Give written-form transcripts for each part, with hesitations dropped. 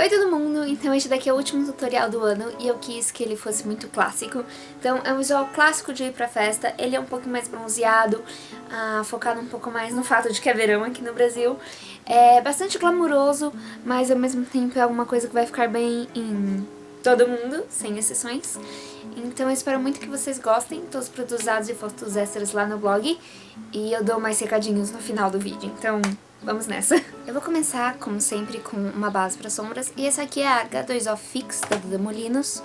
Oi todo mundo, então este daqui é o último tutorial do ano e eu quis que ele fosse muito clássico. Então é um visual clássico de ir pra festa, ele é um pouco mais bronzeado, focado um pouco mais no fato de que é verão aqui no Brasil. É bastante glamuroso, mas ao mesmo tempo é alguma coisa que vai ficar bem em todo mundo, sem exceções. Então eu espero muito que vocês gostem, todos os produtos usados e fotos extras lá no blog. E eu dou mais recadinhos no final do vídeo, então vamos nessa. Eu vou começar, como sempre, com uma base para sombras. E essa aqui é a H2O Fix da Duda Molinos.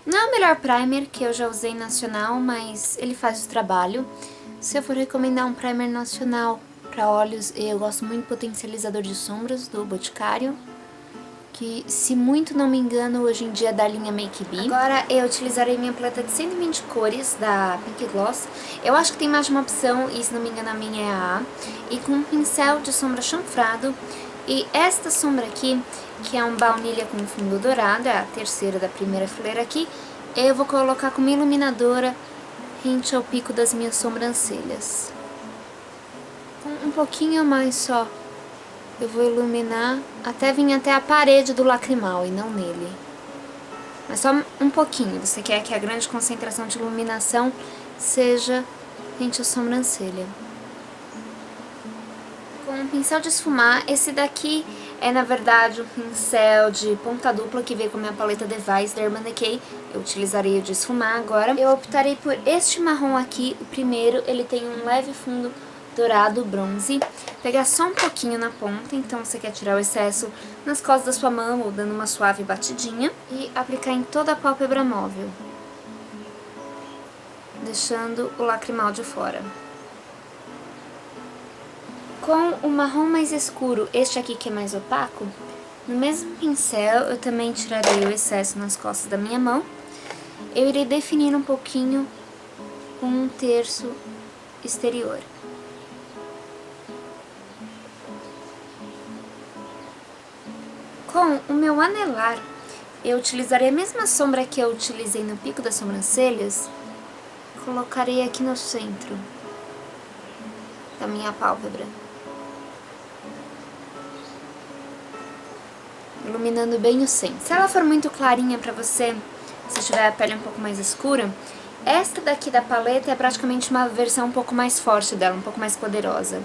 Não é o melhor primer que eu já usei nacional, mas ele faz o trabalho. Se eu for recomendar um primer nacional para olhos, eu gosto muito do potencializador de sombras do Boticário, que, se muito não me engano, hoje em dia é da linha Make Be. Agora eu utilizarei minha paleta de 120 cores da Pink Gloss. Eu acho que tem mais de uma opção e, se não me engano, a minha é a A. E com um pincel de sombra chanfrado. E esta sombra aqui, que é um baunilha com fundo dourado, é a terceira da primeira fileira aqui, eu vou colocar como iluminadora rente ao pico das minhas sobrancelhas. Com um pouquinho a mais só. Eu vou iluminar até vir até a parede do lacrimal e não nele. Mas só um pouquinho. Você quer que a grande concentração de iluminação seja rente à sobrancelha. Com um pincel de esfumar, esse daqui é na verdade um pincel de ponta dupla que veio com a minha paleta Device da Urban Decay. Eu utilizarei o de esfumar agora. Eu optarei por este marrom aqui, o primeiro. Ele tem um leve fundo dourado, bronze. Pegar só um pouquinho na ponta, então você quer tirar o excesso nas costas da sua mão ou dando uma suave batidinha. E aplicar em toda a pálpebra móvel, deixando o lacrimal de fora. Com o marrom mais escuro, este aqui que é mais opaco, no mesmo pincel eu também tirarei o excesso nas costas da minha mão. Eu irei definir um pouquinho com um terço exterior. Com o meu anelar, eu utilizarei a mesma sombra que eu utilizei no pico das sobrancelhas, colocarei aqui no centro da minha pálpebra, iluminando bem o centro. Se ela for muito clarinha pra você, se tiver a pele um pouco mais escura, esta daqui da paleta é praticamente uma versão um pouco mais forte dela, um pouco mais poderosa.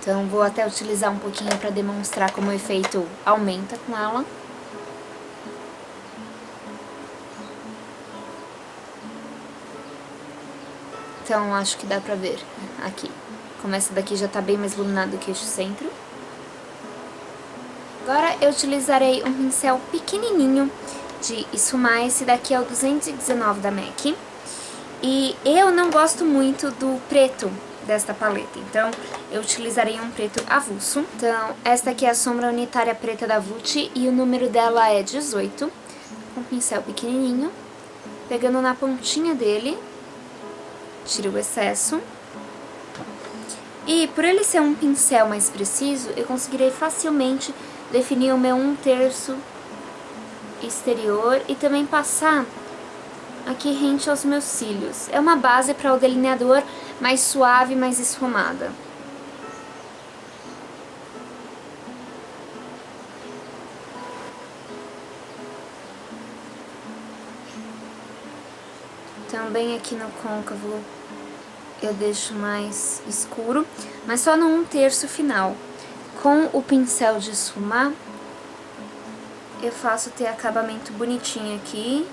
Então vou até utilizar um pouquinho para demonstrar como o efeito aumenta com ela. Então acho que dá pra ver aqui. Como essa daqui já tá bem mais iluminada do que este centro. Agora eu utilizarei um pincel pequenininho de esfumar. Esse daqui é o 219 da MAC. E eu não gosto muito do preto desta paleta, então eu utilizarei um preto avulso. Então esta aqui é a sombra unitária preta da Vult e o número dela é 18, com um pincel pequenininho, pegando na pontinha dele, tiro o excesso. E por ele ser um pincel mais preciso, eu conseguirei facilmente definir o meu 1/3 exterior e também passar aqui rente aos meus cílios. É uma base para o delineador mais suave, mais esfumada. Também aqui no côncavo eu deixo mais escuro, mas só no 1/3 final. Com o pincel de esfumar, eu faço ter acabamento bonitinho aqui,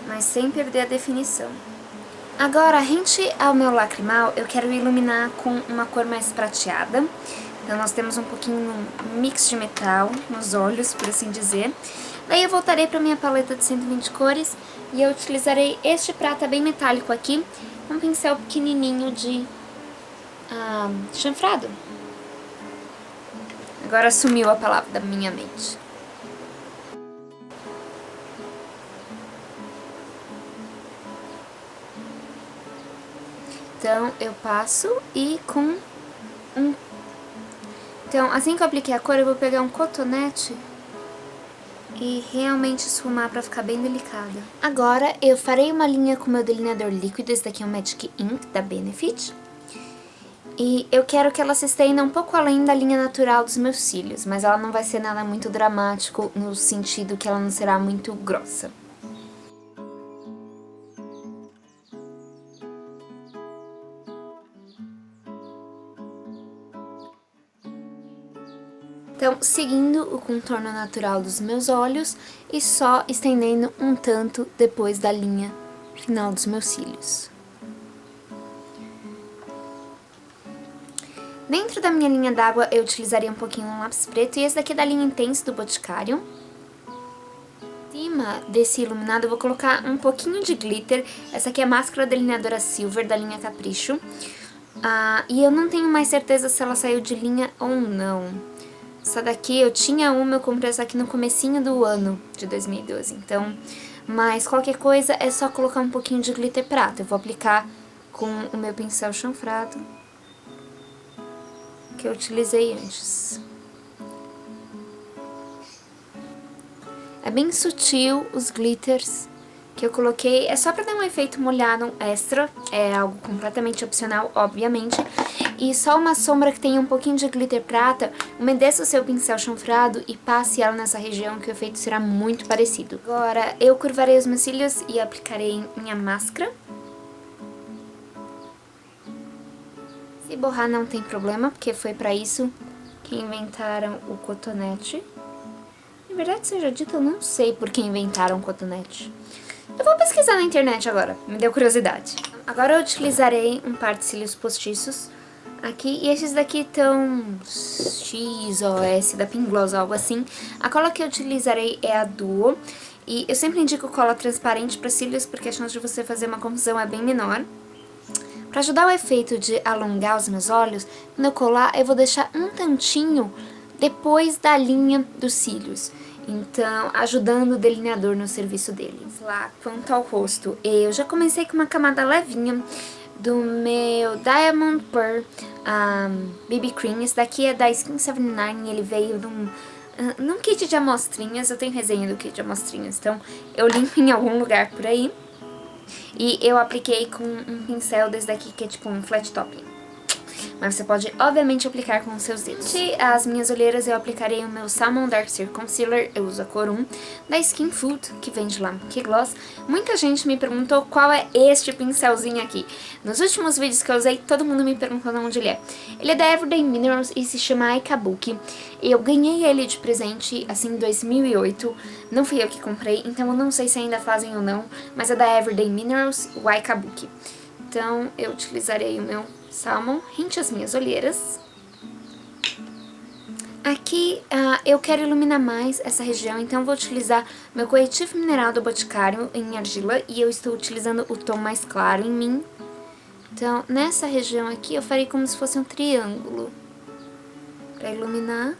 mas sem perder a definição. Agora, rente ao meu lacrimal, eu quero iluminar com uma cor mais prateada. Então nós temos um pouquinho mix de metal nos olhos, por assim dizer. Daí eu voltarei para minha paleta de 120 cores e eu utilizarei este prata bem metálico aqui, um pincel pequenininho de chanfrado. Agora sumiu a palavra da minha mente. Então, eu passo e com Então, assim que eu apliquei a cor, eu vou pegar um cotonete e realmente esfumar pra ficar bem delicada. Agora, eu farei uma linha com o meu delineador líquido, esse daqui é o Magic Ink da Benefit. E eu quero que ela se estenda um pouco além da linha natural dos meus cílios, mas ela não vai ser nada muito dramático no sentido que ela não será muito grossa. Então, seguindo o contorno natural dos meus olhos e só estendendo um tanto depois da linha final dos meus cílios. Dentro da minha linha d'água eu utilizaria um pouquinho um lápis preto e esse daqui é da linha Intense do Boticário. Em cima desse iluminado eu vou colocar um pouquinho de glitter. Essa aqui é a máscara delineadora Silver da linha Capricho. E eu não tenho mais certeza se ela saiu de linha ou não. Essa daqui eu tinha uma, eu comprei essa aqui no comecinho do ano de 2012, então... Mas qualquer coisa é só colocar um pouquinho de glitter prata. Eu vou aplicar com o meu pincel chanfrado que eu utilizei antes. É bem sutil os glitters que eu coloquei, é só pra dar um efeito molhado extra, é algo completamente opcional, obviamente. E só uma sombra que tenha um pouquinho de glitter prata, umedeça o seu pincel chanfrado e passe ela nessa região que o efeito será muito parecido. Agora eu curvarei os meus cílios e aplicarei minha máscara. Se borrar não tem problema, porque foi pra isso que inventaram o cotonete. Na verdade, seja dito, eu não sei por que inventaram o cotonete. Eu vou pesquisar na internet agora, me deu curiosidade. Agora eu utilizarei um par de cílios postiços aqui, e esses daqui estão X ou S da Pingloss, algo assim. A cola que eu utilizarei é a Duo, e eu sempre indico cola transparente para cílios porque a chance de você fazer uma confusão é bem menor. Para ajudar o efeito de alongar os meus olhos, quando eu colar eu vou deixar um tantinho depois da linha dos cílios. Então, ajudando o delineador no serviço deles. Lá, quanto ao rosto, eu já comecei com uma camada levinha do meu Diamond Pearl BB Cream. Esse daqui é da Skin 79 e ele veio num kit de amostrinhas. Eu tenho resenha do kit de amostrinhas, então eu limpo em algum lugar por aí. E eu apliquei com um pincel desse daqui que é tipo um flat top. Mas você pode, obviamente, aplicar com os seus dedos. As minhas olheiras eu aplicarei o meu Salmon Dark Circle Concealer, eu uso a cor 1, da Skin Food, que vende lá no Key Gloss. Muita gente me perguntou qual é este pincelzinho aqui. Nos últimos vídeos que eu usei, todo mundo me perguntou de onde ele é. Ele é da Everyday Minerals e se chama Aikabuki. Eu ganhei ele de presente, assim, em 2008. Não fui eu que comprei, então eu não sei se ainda fazem ou não, mas é da Everyday Minerals, o Aikabuki. Então, eu utilizarei o meu Salmon, rente as minhas olheiras. Aqui eu quero iluminar mais essa região, então vou utilizar meu corretivo mineral do Boticário em argila e eu estou utilizando o tom mais claro em mim. Então, nessa região aqui eu farei como se fosse um triângulo para iluminar.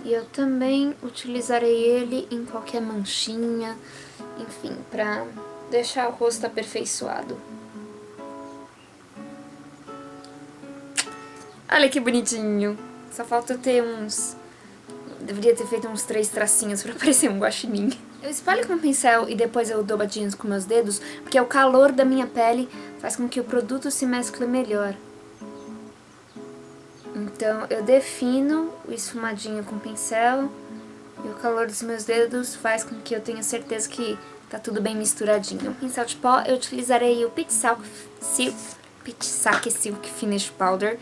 E eu também utilizarei ele em qualquer manchinha, enfim, para deixar o rosto aperfeiçoado. Olha que bonitinho. Só falta ter uns... Deveria ter feito uns 3 tracinhos pra parecer um guaxinim. Eu espalho com o pincel e depois eu dou batidinhas com meus dedos, porque o calor da minha pele faz com que o produto se mescle melhor. Então eu defino o esfumadinho com o pincel e o calor dos meus dedos faz com que eu tenha certeza que tá tudo bem misturadinho. O pincel de pó eu utilizarei o Pitch Sake Silk Finish Powder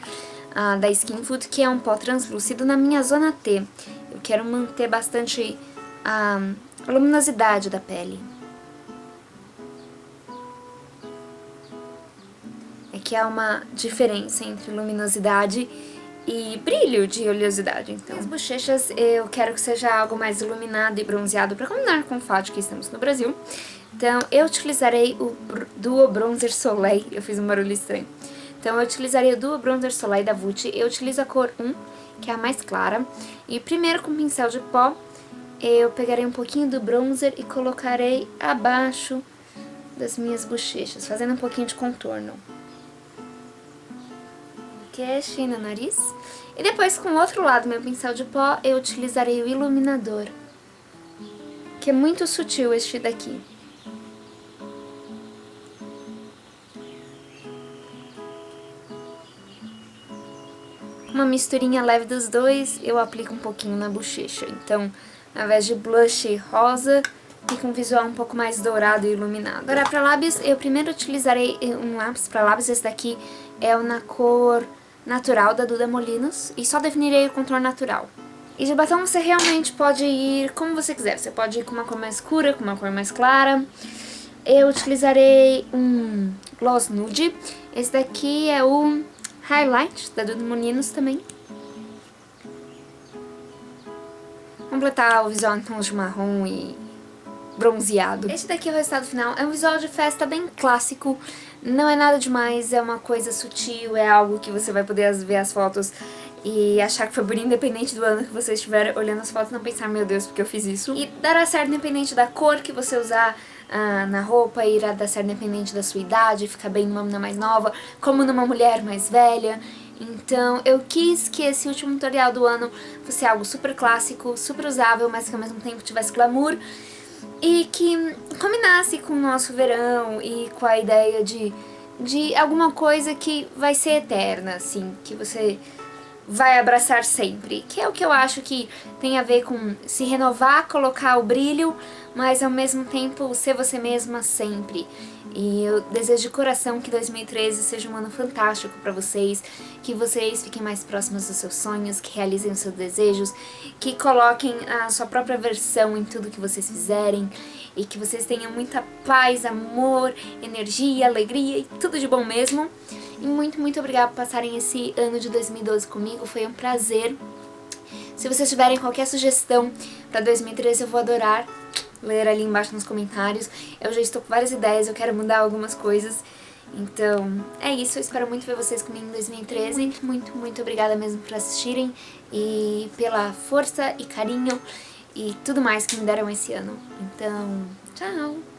da Skin Food, que é um pó translúcido na minha zona T. Eu quero manter bastante a luminosidade da pele. É que há uma diferença entre luminosidade e brilho de oleosidade. Então, as bochechas eu quero que seja algo mais iluminado e bronzeado para combinar com o fato de que estamos no Brasil. Então, eu utilizarei o Duo Bronzer Soleil. Eu fiz um barulho estranho. Então, eu utilizarei o Duo Bronzer Soleil da Vult. Eu utilizo a cor 1, que é a mais clara. E primeiro, com o pincel de pó, eu pegarei um pouquinho do bronzer e colocarei abaixo das minhas bochechas, fazendo um pouquinho de contorno. Queixo no nariz. E depois, com o outro lado, meu pincel de pó, eu utilizarei o iluminador, que é muito sutil este daqui. uma misturinha leve dos dois, eu aplico um pouquinho na bochecha. Então, ao invés de blush rosa, fica um visual um pouco mais dourado e iluminado. Agora, para lábios, eu primeiro utilizarei um lápis para lábios. Esse daqui é o na cor natural da Duda Molinos, e só definirei o contorno natural. E de batom você realmente pode ir como você quiser. Você pode ir com uma cor mais escura, com uma cor mais clara. Eu utilizarei um gloss nude. Esse daqui é o Highlight da Duda Molinos também. Completar o visual em tons de marrom e bronzeado. Esse daqui é o resultado final. É um visual de festa bem clássico. Não é nada demais, é uma coisa sutil, é algo que você vai poder ver as fotos e achar que foi bonito independente do ano que você estiver olhando as fotos, não pensar, meu Deus, porque eu fiz isso. E dará certo independente da cor que você usar na roupa, irá dar certo independente da sua idade, fica bem numa menina mais nova, como numa mulher mais velha. Então eu quis que esse último tutorial do ano fosse algo super clássico, super usável, mas que ao mesmo tempo tivesse glamour e que combinasse com o nosso verão e com a ideia de alguma coisa que vai ser eterna, assim, que você vai abraçar sempre, que é o que eu acho que tem a ver com se renovar, colocar o brilho, mas ao mesmo tempo ser você mesma sempre. E eu desejo de coração que 2013 seja um ano fantástico pra vocês, que vocês fiquem mais próximos dos seus sonhos, que realizem os seus desejos, que coloquem a sua própria versão em tudo que vocês fizerem, e que vocês tenham muita paz, amor, energia, alegria e tudo de bom mesmo. E muito, muito obrigada por passarem esse ano de 2012 comigo, foi um prazer. Se vocês tiverem qualquer sugestão pra 2013, eu vou adorar ler ali embaixo nos comentários. Eu já estou com várias ideias, eu quero mudar algumas coisas. Então, é isso, eu espero muito ver vocês comigo em 2013. Muito, muito, muito obrigada mesmo por assistirem e pela força e carinho e tudo mais que me deram esse ano. Então, tchau!